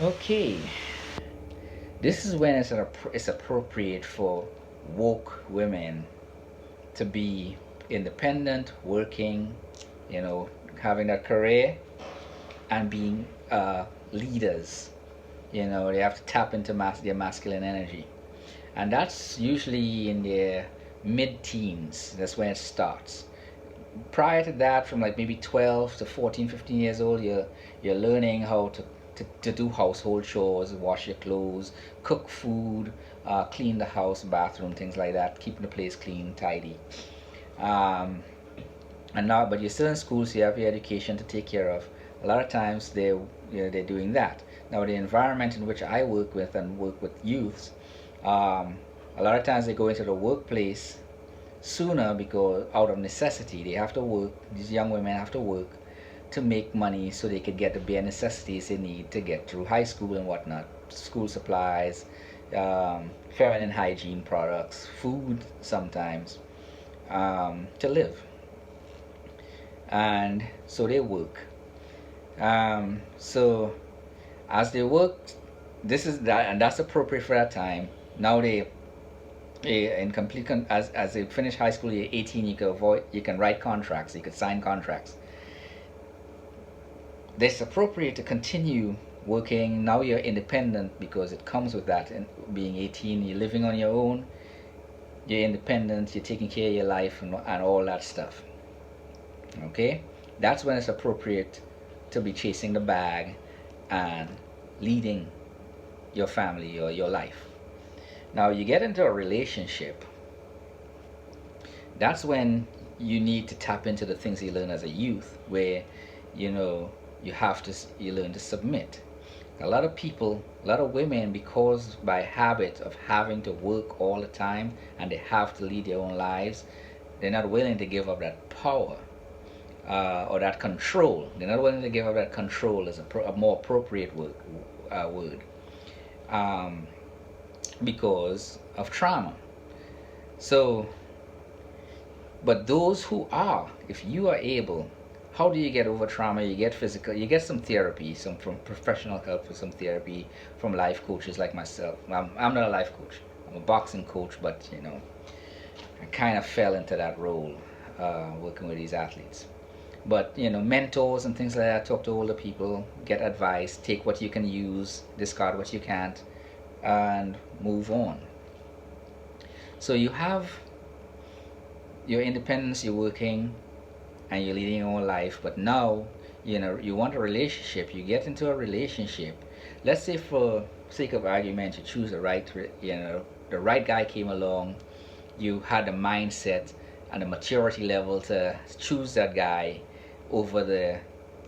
Okay, this is when it's appropriate for woke women to be independent, working, having a career and being leaders. They have to tap into their masculine energy. And that's usually in their mid-teens. That's when it starts. Prior to that, from like maybe 12 to 14, 15 years old, you're learning how to do household chores, wash your clothes, cook food, clean the house, bathroom, things like that, keeping the place clean, tidy. Um, and now, but you're still in school, so you have your education to take care of. A lot of times they're doing that. Now, the environment in which I work with and work with youths, um, a lot of times they go into the workplace sooner because out of necessity they have to work. These young women have to work to make money so they could get the bare necessities they need to get through high school and whatnot. School supplies, feminine hygiene products, food sometimes, to live. And so they work. So as they work, this is that, and that's appropriate for that time. Now in complete as they finish high school, you're 18. You can write contracts. You can sign contracts. It's appropriate to continue working. Now you're independent because it comes with that. And being 18, you're living on your own. You're independent. You're taking care of your life and all that stuff. Okay, that's when it's appropriate to be chasing the bag and leading your family or your life. Now you get into a relationship. That's when you need to tap into the things you learn as a youth, where you know you learn to submit. A lot of people, a lot of women, because by habit of having to work all the time and they have to lead their own lives, they're not willing to give up that power, or that control. They're not willing to give up that control as a more appropriate word, um, because of trauma. So, but those who are, if you are able, how do you get over trauma? You get physical, you get some therapy, some from professional help, with some therapy from life coaches like myself. I'm not a life coach. I'm a boxing coach, but I kind of fell into that role, working with these athletes. But mentors and things like that. Talk to older people, get advice, take what you can use, discard what you can't, and move on. So you have your independence, you're working, and you're leading your own life. But now, you want a relationship. You get into a relationship. Let's say, for sake of argument, you choose the right guy came along. You had the mindset and the maturity level to choose that guy over the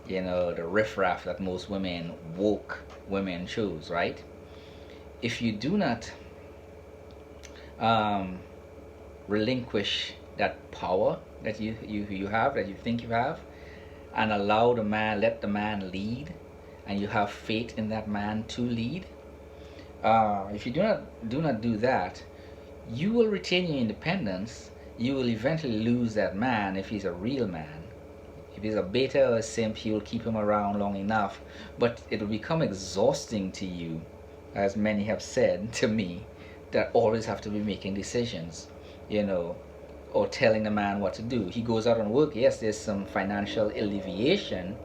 riffraff that most woke women choose, right? If you do not um, relinquish that power that you have, that you think you have, and let the man lead, and you have faith in that man to lead. If you do not do that, you will retain your independence. You will eventually lose that man if he's a real man. If he's a beta or a simp, you'll keep him around long enough, but it will become exhausting to you, as many have said to me, that always have to be making decisions, or telling the man what to do. He goes out and work. Yes, there's some financial alleviation,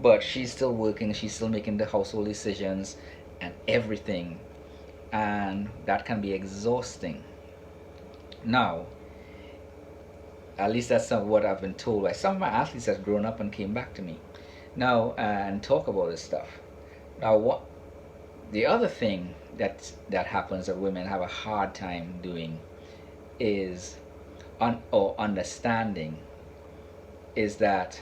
but she's still working. She's still making the household decisions and everything, and that can be exhausting. Now, at least that's what I've been told by some of my athletes that grown up and came back to me now and talk about this stuff. Now, what the other thing that happens that women have a hard time doing is or understanding is that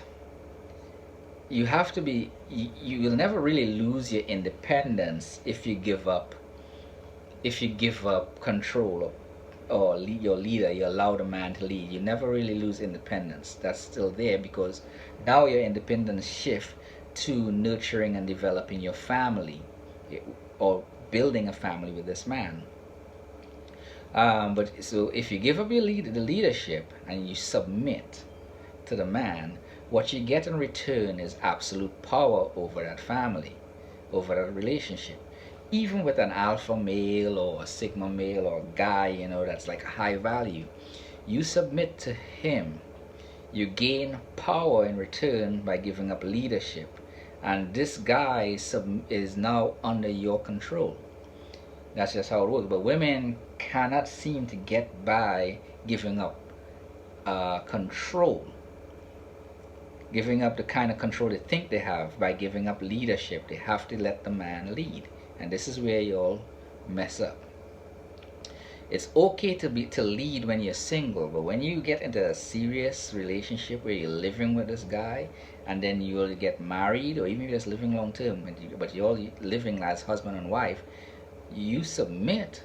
you have to be you will never really lose your independence if you give up control, or your leader, you allow the man to lead. You never really lose independence. That's still there, because now your independence shift to nurturing and developing your family, or building a family with this man. But so if you give up the leadership and you submit to the man, what you get in return is absolute power over that family. over that relationship. Even with an alpha male or a sigma male or a guy, that's like a high value, you submit to him, you gain power in return by giving up leadership, and this guy is now under your control. That's just how it works. But women cannot seem to get by giving up control, giving up the kind of control they think they have by giving up leadership. They have to let the man lead, and this is where y'all mess up. It's okay to lead when you're single, but when you get into a serious relationship where you're living with this guy, and then you'll get married, or even if you're just living long term, but you're all living as husband and wife, you submit.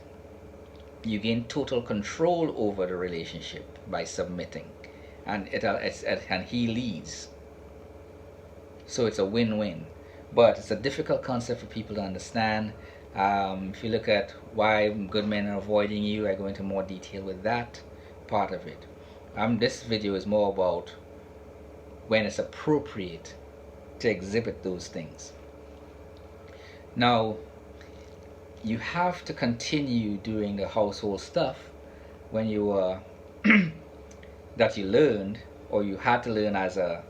You gain total control over the relationship by submitting, and and he leads. So it's a win-win, but it's a difficult concept for people to understand. If you look at why good men are avoiding you, I go into more detail with that part of it. This video is more about when it's appropriate to exhibit those things. Now, you have to continue doing the household stuff when you that you learned or you had to learn as a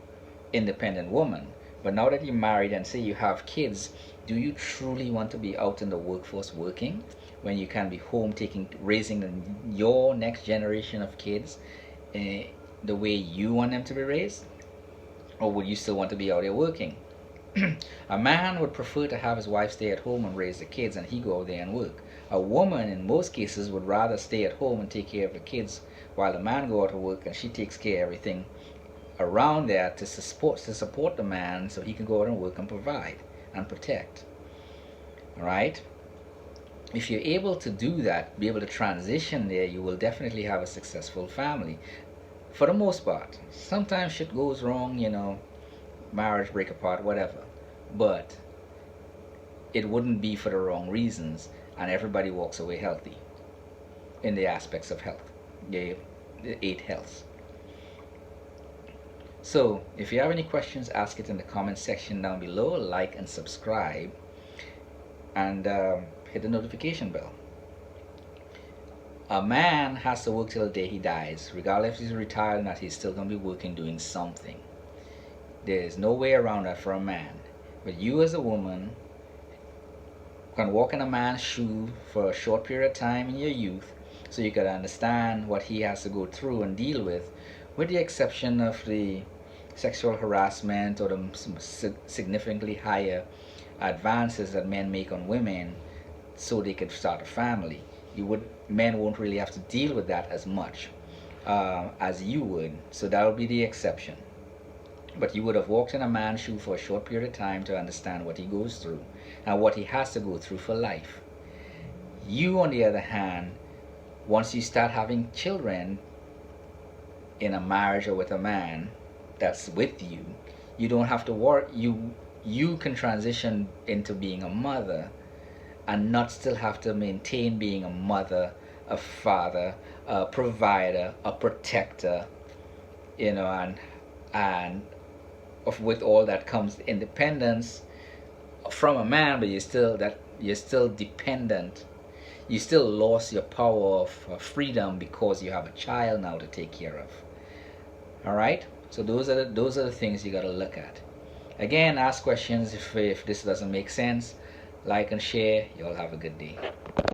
independent woman. But now that you're married and say you have kids, do you truly want to be out in the workforce working when you can be home raising your next generation of kids the way you want them to be raised? Or would you still want to be out there working? A man would prefer to have his wife stay at home and raise the kids, and he go out there and work. A woman, in most cases, would rather stay at home and take care of the kids while the man go out to work, and she takes care of everything around there to support the man so he can go out and work and provide and protect. All right? If you're able to do that, be able to transition there, you will definitely have a successful family. For the most part. Sometimes shit goes wrong, marriage break apart, whatever, but it wouldn't be for the wrong reasons, and everybody walks away healthy in the aspects of health, the 8 healths. So if you have any questions, ask it in the comment section down below. Like and subscribe, and hit the notification bell. A man has to work till the day he dies. Regardless if he's retired or not, he's still going to be working, doing something. There's no way around that for a man. But you as a woman can walk in a man's shoe for a short period of time in your youth, so you can understand what he has to go through and deal with the exception of the sexual harassment or the significantly higher advances that men make on women so they can start a family. Men won't really have to deal with that as much as you would, so that would be the exception. But you would have walked in a man's shoe for a short period of time to understand what he goes through and what he has to go through for life. You, on the other hand, once you start having children in a marriage or with a man that's with you, you don't have to worry. You can transition into being a mother and not still have to maintain being a mother, a father, a provider, a protector, and with all that comes independence from a man, but you're still dependent. You still lost your power of freedom because you have a child now to take care of. All right, so those are the things you got to look at. Again, ask questions if this doesn't make sense. Like and share. Y'all have a good day.